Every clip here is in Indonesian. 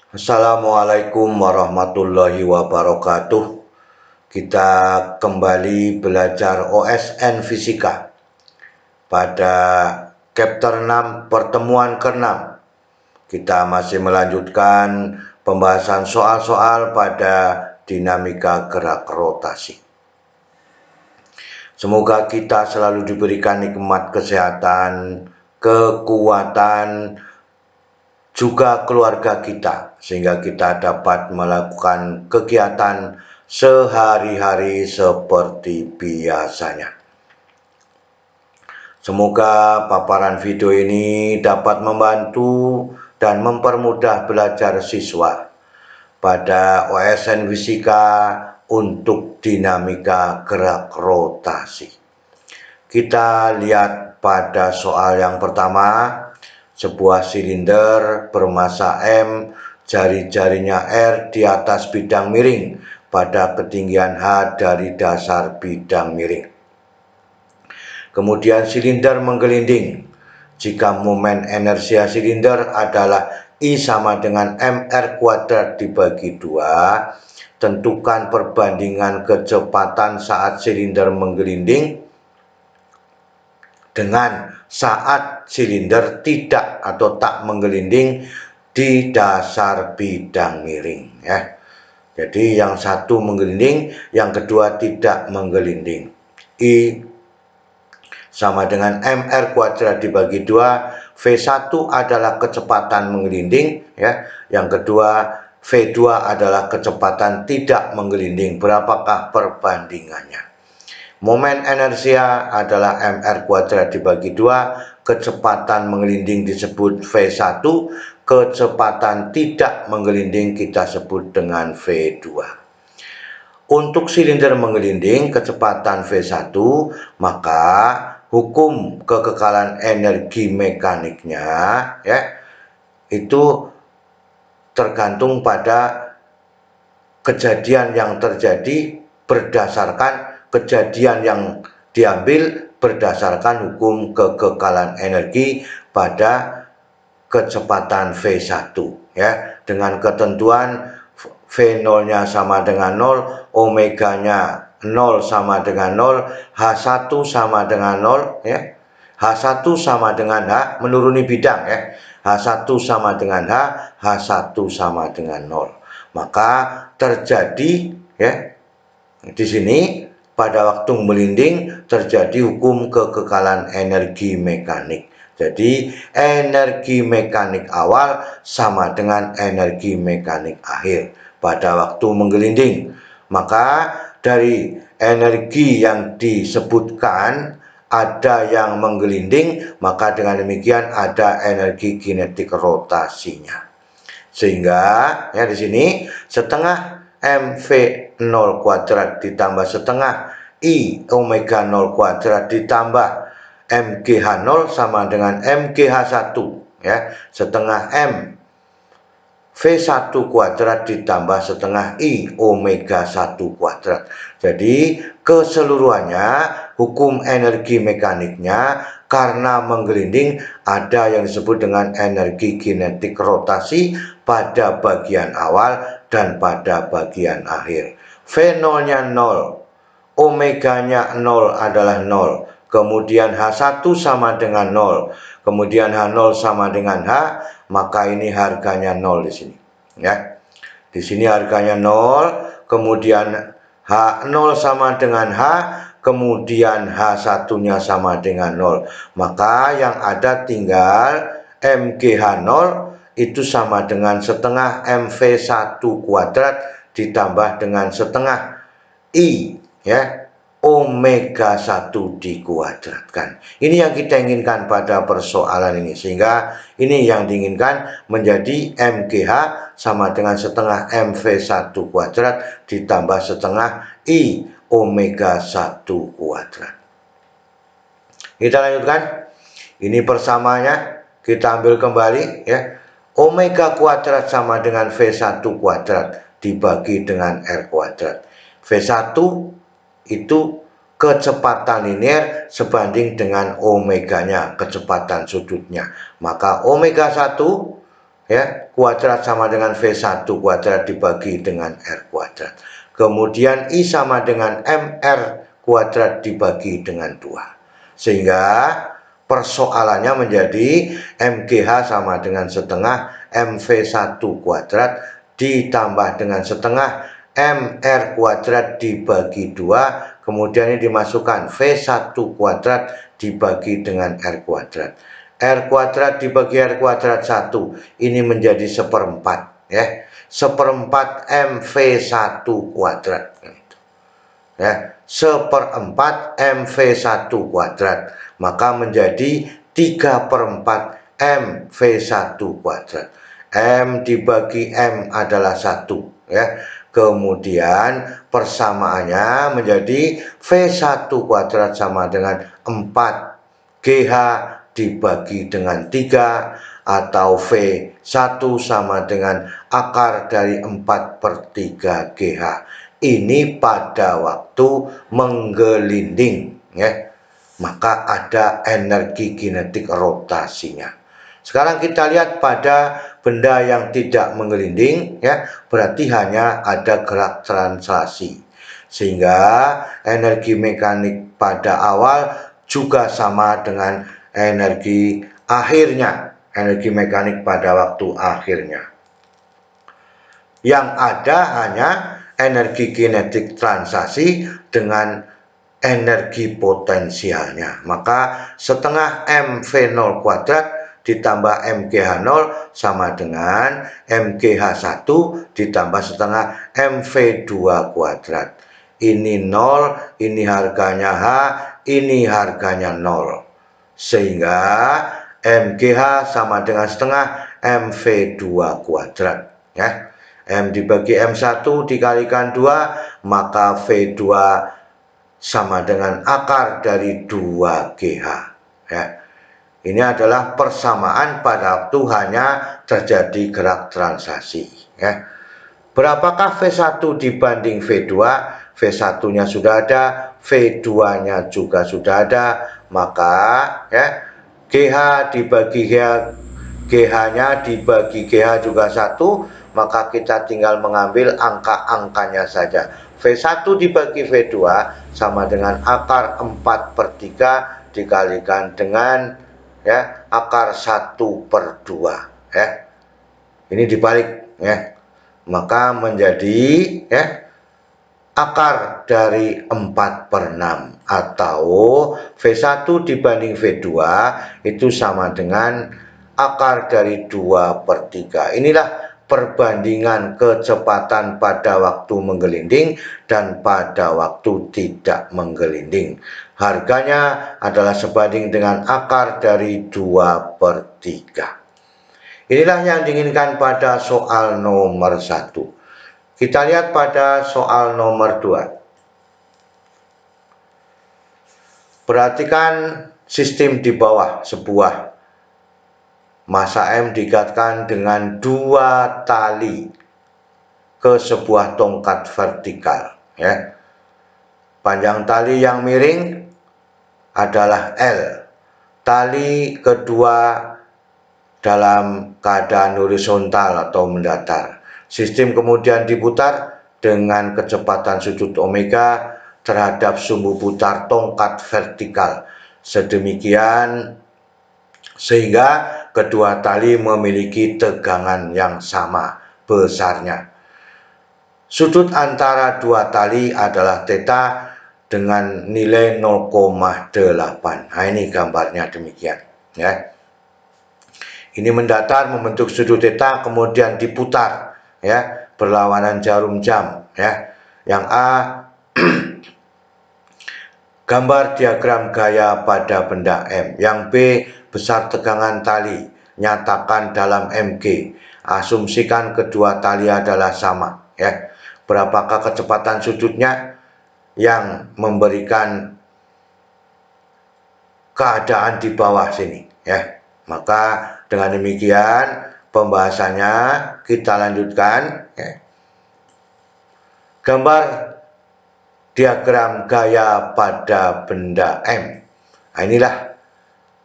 Assalamualaikum warahmatullahi wabarakatuh. Kita kembali belajar OSN Fisika pada chapter 6 pertemuan ke-6. Kita masih melanjutkan pembahasan soal-soal pada dinamika gerak rotasi. Semoga kita selalu diberikan nikmat kesehatan, kekuatan, juga keluarga kita, sehingga kita dapat melakukan kegiatan sehari-hari seperti biasanya. Semoga paparan video ini dapat membantu dan mempermudah belajar siswa pada OSN Fisika untuk dinamika gerak rotasi. Kita lihat pada soal yang pertama. Sebuah silinder bermasa M, jari-jarinya R di atas bidang miring pada ketinggian H dari dasar bidang miring. Kemudian silinder menggelinding. Jika momen inersia silinder adalah I sama dengan mr kuadrat dibagi 2, tentukan perbandingan kecepatan saat silinder menggelinding dengan saat silinder tidak atau tak menggelinding di dasar bidang miring, ya. Jadi yang satu menggelinding, yang kedua tidak menggelinding. I sama dengan mr kuadrat dibagi 2, V1 adalah kecepatan menggelinding, ya. Yang kedua V2 adalah kecepatan tidak menggelinding. Berapakah perbandingannya? Momen inersia adalah mr kuadrat dibagi 2, kecepatan menggelinding disebut V1, kecepatan tidak menggelinding kita sebut dengan V2. Untuk silinder menggelinding kecepatan V1, maka hukum kekekalan energi mekaniknya, ya, itu tergantung pada kejadian yang terjadi berdasarkan kejadian yang diambil berdasarkan hukum kekekalan energi pada kecepatan V1, ya, dengan ketentuan V0-nya sama dengan 0, omeganya 0 sama dengan 0, H1 sama dengan 0, ya. H1 sama dengan H, menuruni bidang, ya. H1 sama dengan H, H1 sama dengan 0. Maka terjadi, ya, di sini pada waktu melinding terjadi hukum kekekalan energi mekanik. Jadi energi mekanik awal sama dengan energi mekanik akhir pada waktu menggelinding. Maka dari energi yang disebutkan ada yang menggelinding, maka dengan demikian ada energi kinetik rotasinya. Sehingga, ya, di sini setengah mv0 kuadrat ditambah setengah I omega 0 kuadrat ditambah mgh0 sama dengan mgh1, ya, setengah m V1 kuadrat ditambah setengah I omega 1 kuadrat. Jadi keseluruhannya hukum energi mekaniknya karena menggelinding ada yang disebut dengan energi kinetik rotasi pada bagian awal dan pada bagian akhir. V0-nya 0, omeganya 0 adalah 0, kemudian H1 sama dengan 0, kemudian H0 sama dengan H, maka ini harganya 0 di sini, ya. Di sini harganya 0, kemudian H0 sama dengan H, kemudian H1-nya sama dengan 0. Maka yang ada tinggal MGH0 itu sama dengan setengah MV1 kuadrat ditambah dengan setengah I, ya, omega 1 dikuadratkan. Ini yang kita inginkan pada persoalan ini, sehingga ini yang diinginkan menjadi MGH sama dengan setengah MV1 kuadrat ditambah setengah I omega 1 kuadrat. Kita lanjutkan. Ini persamanya kita ambil kembali, ya. Omega kuadrat sama dengan V1 kuadrat dibagi dengan R kuadrat. V1 itu kecepatan linier sebanding dengan omeganya, kecepatan sudutnya. Maka omega 1, ya, kuadrat sama dengan V1 kuadrat dibagi dengan R kuadrat. Kemudian I sama dengan MR kuadrat dibagi dengan 2. Sehingga persoalannya menjadi MGH sama dengan setengah MV1 kuadrat ditambah dengan setengah MR kuadrat dibagi 2. Kemudian ini dimasukkan V1 kuadrat dibagi dengan R kuadrat. R kuadrat dibagi R kuadrat 1. Ini menjadi 1/4, ya. 1/4 MV1 kuadrat. Ya, 1/4 MV1 kuadrat. Maka menjadi 3/4 MV1 kuadrat. M dibagi M adalah 1, ya. Kemudian persamaannya menjadi V1 kuadrat sama dengan 4 GH dibagi dengan 3, atau V1 sama dengan akar dari 4/3 GH. Ini pada waktu menggelinding, ya. Maka ada energi kinetik rotasinya. Sekarang kita lihat pada benda yang tidak menggelinding, ya, berarti hanya ada gerak translasi. Sehingga energi mekanik pada awal juga sama dengan energi akhirnya, energi mekanik pada waktu akhirnya. Yang ada hanya energi kinetik translasi dengan energi potensialnya. Maka setengah MV0 kuadrat ditambah MGH0 sama dengan MGH1 ditambah setengah MV2 kuadrat. Ini 0, ini harganya H, ini harganya 0. Sehingga MGH sama dengan setengah MV2 kuadrat, ya. M dibagi M1 dikalikan 2, maka V2 sama dengan akar dari 2GH, ya. Ini adalah persamaan pada waktu hanya terjadi gerak translasi, ya. Berapakah V1 dibanding V2? V1-nya sudah ada, V2-nya juga sudah ada, maka, ya, GH dibagi GH-nya dibagi GH juga 1, maka kita tinggal mengambil angka-angkanya saja. V1 dibagi V2 sama dengan akar 4/3 dikalikan dengan, ya, akar 1/2, ya. Ini dibalik, ya. Maka menjadi, ya, akar dari 4/6 atau V1 dibanding V2 itu sama dengan akar dari 2/3. Inilah perbandingan kecepatan pada waktu menggelinding dan pada waktu tidak menggelinding. Harganya adalah sebanding dengan akar dari 2/3. Inilah yang diinginkan pada soal nomor 1. Kita lihat pada soal nomor 2. Perhatikan sistem di bawah. Sebuah massa M diikatkan dengan 2 tali ke sebuah tongkat vertikal, ya. Panjang tali yang miring adalah L. Tali kedua dalam keadaan horizontal atau mendatar. Sistem kemudian diputar dengan kecepatan sudut omega terhadap sumbu putar tongkat vertikal. Sedemikian sehingga kedua tali memiliki tegangan yang sama besarnya. Sudut antara dua tali adalah theta dengan nilai 0,8. Nah, ini gambarnya demikian, ya. Ini mendatar membentuk sudut theta kemudian diputar, ya, berlawanan jarum jam, ya. Yang A gambar diagram gaya pada benda M. Yang B besar tegangan tali, nyatakan dalam mg. Asumsikan kedua tali adalah sama, ya. Berapakah kecepatan sudutnya yang memberikan keadaan di bawah sini, ya. Maka dengan demikian pembahasannya kita lanjutkan, ya. Gambar diagram gaya pada benda M. Nah, inilah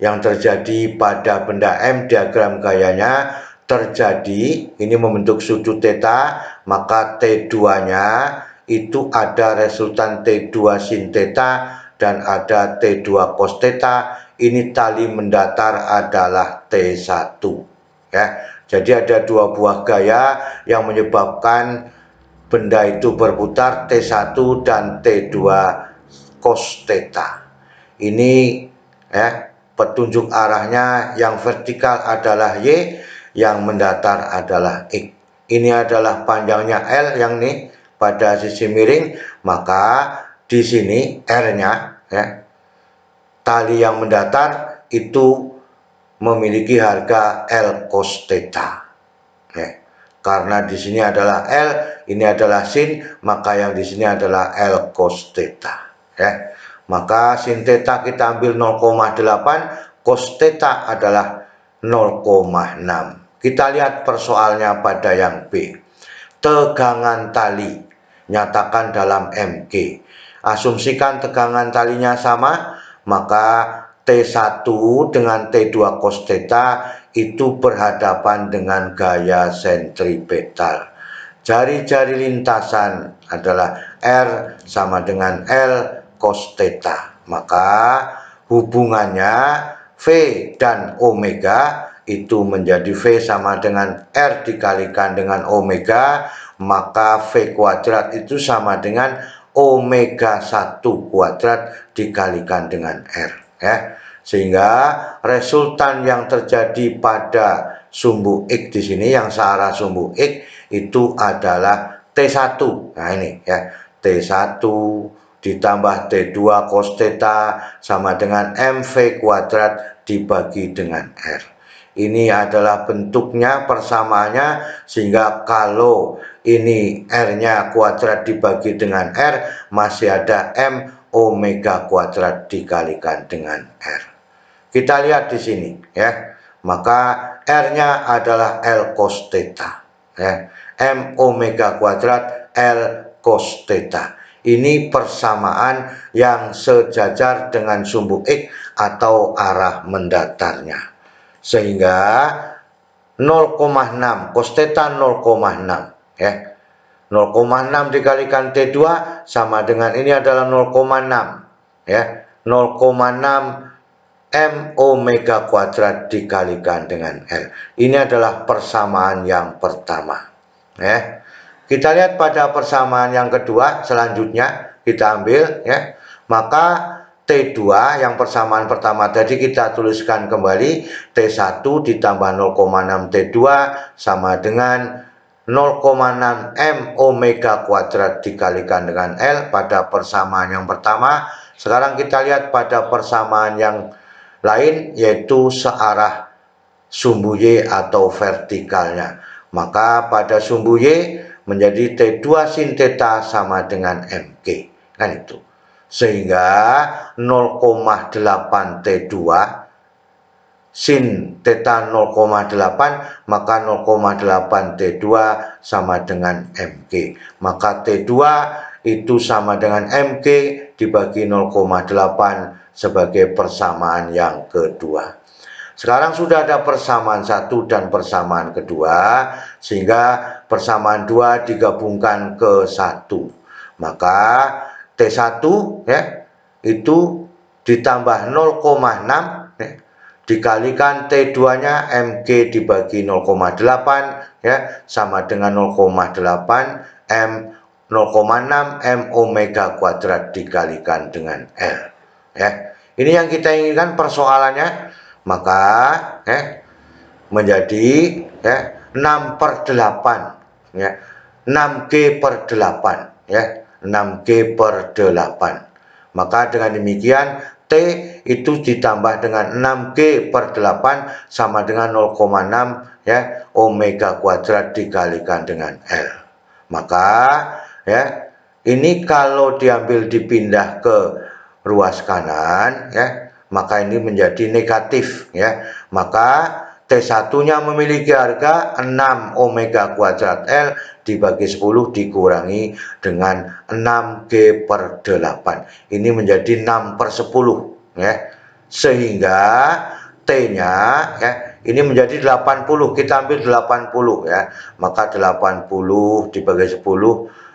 yang terjadi pada benda M. Diagram gayanya terjadi, ini membentuk sudut theta, maka T2-nya itu ada resultan T2 sin theta dan ada T2 cos theta. Ini tali mendatar adalah T1 ya. Jadi ada dua buah gaya yang menyebabkan benda itu berputar, T1 dan T2 cos theta. Ini petunjuk arahnya, yang vertikal adalah Y, yang mendatar adalah X. Ini adalah panjangnya L yang nih pada sisi miring, maka di sini R-nya tali yang mendatar itu memiliki harga L cos theta. Karena di sini adalah L, ini adalah sin, maka yang di sini adalah L cos theta. Maka sin theta kita ambil 0,8, cos theta adalah 0,6. Kita lihat persoalnya pada yang B. Tegangan tali nyatakan dalam mg. Asumsikan tegangan talinya sama, maka T1 dengan T2 cos theta itu berhadapan dengan gaya sentripetal. Jari-jari lintasan adalah R sama dengan L cos theta. Maka hubungannya V dan omega itu menjadi V sama dengan R dikalikan dengan omega, maka V kuadrat itu sama dengan omega 1 kuadrat dikalikan dengan R Sehingga resultan yang terjadi pada sumbu X di sini, yang searah sumbu X itu adalah T1. Nah ini ya, T1 ditambah T2 cos theta sama dengan mv kuadrat dibagi dengan R. Ini adalah bentuknya, persamaannya, sehingga kalau ini R-nya kuadrat dibagi dengan R, masih ada M omega kuadrat dikalikan dengan R. Kita lihat di sini ya. Maka R-nya adalah L cos theta M omega kuadrat L cos theta. Ini persamaan yang sejajar dengan sumbu X atau arah mendatarnya. Sehingga 0,6 cos theta 0,6 0,6 dikalikan T2 sama dengan ini adalah 0,6 0,6 M omega kuadrat dikalikan dengan L. Ini adalah persamaan yang pertama Kita lihat pada persamaan yang kedua. Selanjutnya kita ambil maka T2 yang persamaan pertama tadi kita tuliskan kembali, T1 ditambah 0,6 T2 sama dengan 0,6 M omega kuadrat dikalikan dengan L pada persamaan yang pertama. Sekarang kita lihat pada persamaan yang lain, yaitu searah sumbu Y atau vertikalnya. Maka pada sumbu Y menjadi T2 sin theta sama dengan mg, kan itu. Sehingga 0,8 T2 sin theta 0,8, maka 0,8 T2 sama dengan mg. Maka T2 itu sama dengan mg dibagi 0,8 sebagai persamaan yang kedua. Sekarang sudah ada persamaan satu dan persamaan kedua, sehingga persamaan 2 digabungkan ke 1. Maka T1 itu ditambah 0,6 dikalikan T2-nya mg dibagi 0,8 sama dengan 0,8 M 0,6 M omega kuadrat dikalikan dengan L Ini yang kita inginkan persoalannya. Maka menjadi 6/8 6G/8 6G/8. Maka dengan demikian T itu ditambah dengan 6G/8 sama dengan 0,6 omega kuadrat dikalikan dengan L. Maka ini kalau diambil dipindah ke ruas kanan maka ini menjadi negatif maka T1-nya memiliki harga 6 omega kuadrat L dibagi 10 dikurangi dengan 6G/8. Ini menjadi 6/10 sehingga T-nya ini menjadi 80, kita ambil 80 ya, maka 80 dibagi 10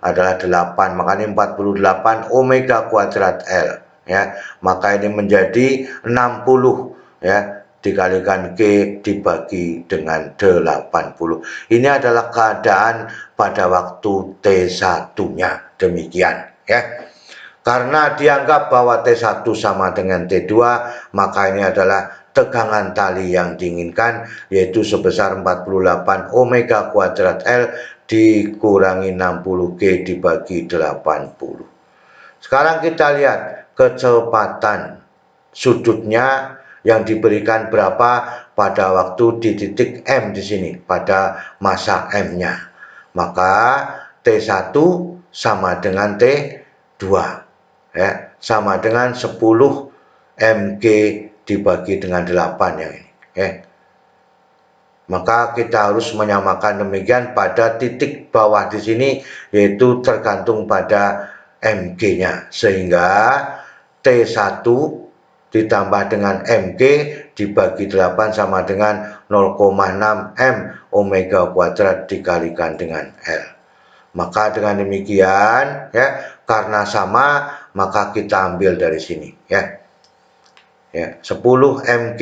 adalah 8, maka ini 48 omega kuadrat L ya, maka ini menjadi 60 ya, dikalikan G dibagi dengan 80. Ini adalah keadaan pada waktu T1 nya, demikian ya. Karena dianggap bahwa T1 sama dengan T2, maka ini adalah tegangan tali yang diinginkan, yaitu sebesar 48 omega kuadrat L dikurangi 60 G dibagi 80. Sekarang kita lihat kecepatan sudutnya yang diberikan berapa pada waktu di titik M di sini, pada masa M-nya. Maka T1 sama dengan T2. Ya, sama dengan 10 mg dibagi dengan 8 yang ini. Maka kita harus menyamakan demikian pada titik bawah di sini, yaitu tergantung pada mg-nya, sehingga T1 ditambah dengan mg dibagi 8 sama dengan 0,6 m omega kuadrat dikalikan dengan L. Maka dengan demikian ya, karena sama maka kita ambil dari sini ya. 10 mg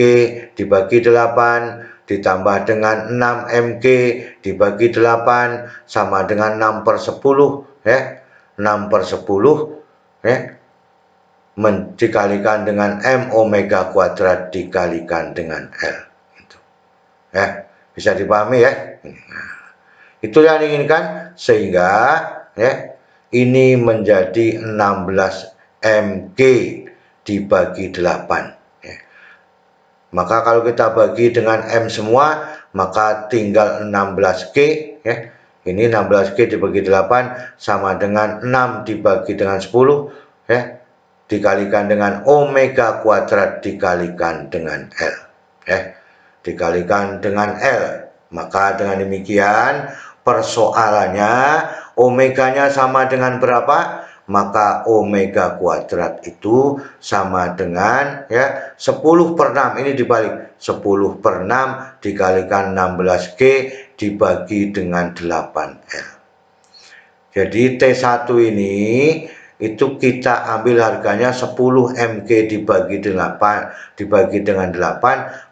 dibagi 8 ditambah dengan 6 mg dibagi 8 sama dengan 6/10 ya. 6/10 ya, dikalikan dengan m omega kuadrat dikalikan dengan L itu ya. Bisa dipahami ya. Nah, itu yang diinginkan, sehingga ya ini menjadi 16 mg dibagi 8 ya. Maka kalau kita bagi dengan M semua, maka tinggal 16G ya. Ini 16G dibagi 8 sama dengan 6 dibagi dengan 10 ya, dikalikan dengan omega kuadrat dikalikan dengan L ya, dikalikan dengan L. Maka dengan demikian persoalannya omeganya sama dengan berapa? Maka omega kuadrat itu sama dengan ya 10/6, ini dibalik, 10/6 dikalikan 16G dibagi dengan 8L. Jadi T1 ini itu kita ambil harganya 10 mg dibagi 8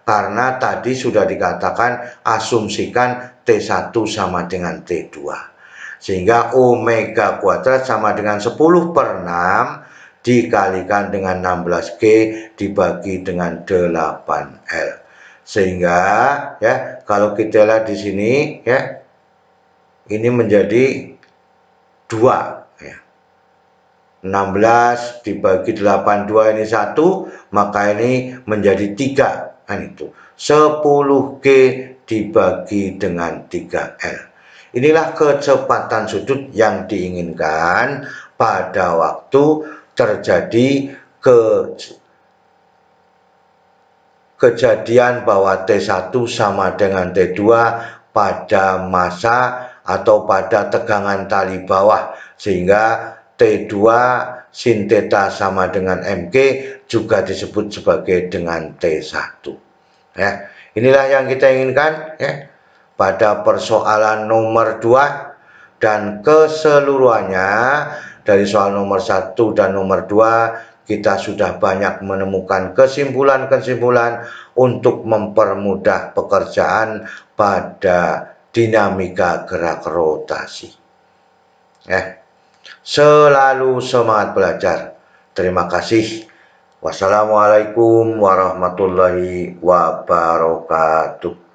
karena tadi sudah dikatakan asumsikan T1 sama dengan T2, sehingga omega kuadrat sama dengan 10/6 dikalikan dengan 16G dibagi dengan 8L, sehingga ya kalau kita lihat di sini ya, ini menjadi 2 ya. 16 dibagi 82 ini 1, maka ini menjadi 3 kan, itu 10G dibagi dengan 3L. Inilah kecepatan sudut yang diinginkan pada waktu terjadi kejadian bahwa T1 sama dengan T2 pada masa atau pada tegangan tali bawah, sehingga T2 sin theta sama dengan mg juga disebut sebagai dengan T1 ya. Inilah yang kita inginkan ya pada persoalan nomor 2, dan keseluruhannya dari soal nomor 1 dan nomor 2 kita sudah banyak menemukan kesimpulan-kesimpulan untuk mempermudah pekerjaan pada dinamika gerak rotasi ya. Selalu semangat belajar. Terima kasih. Wassalamualaikum warahmatullahi wabarakatuh.